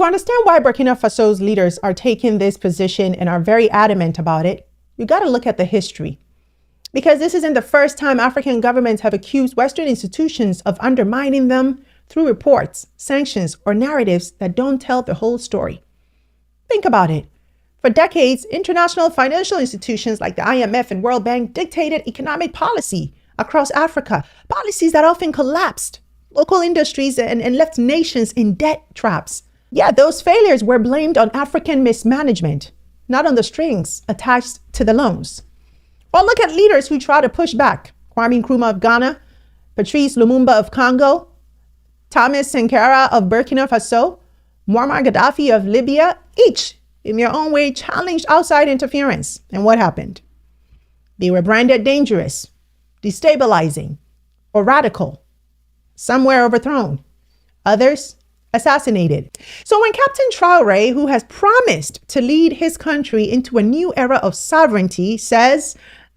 To understand why Burkina Faso's leaders are taking this position and are very adamant about it, you got to look at the history. Because this isn't the first time African governments have accused Western institutions of undermining them through reports, sanctions, or narratives that don't tell the whole story. Think about it. For decades, international financial institutions like the IMF and World Bank dictated economic policy across Africa, policies that often collapsed local industries and left nations in debt traps. Yeah, those failures were blamed on African mismanagement, not on the strings attached to the loans. Or look at leaders who try to push back. Kwame Nkrumah of Ghana, Patrice Lumumba of Congo, Thomas Sankara of Burkina Faso, Muammar Gaddafi of Libya, each in their own way challenged outside interference. And what happened? They were branded dangerous, destabilizing, or radical. Some were overthrown, others assassinated. So when Captain Traoré, who has promised to lead his country into a new era of sovereignty, says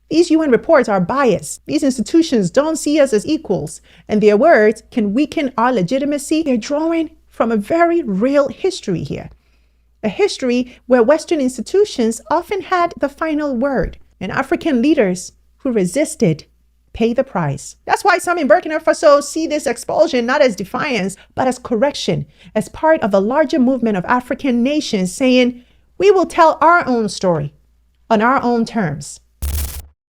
these UN reports are biased, these institutions don't see us as equals, and their words can weaken our legitimacy, they're drawing from a very real history here. A history where Western institutions often had the final word, and African leaders who resisted pay the price. That's why some in Burkina Faso see this expulsion not as defiance, but as correction, as part of a larger movement of African nations saying, we will tell our own story on our own terms.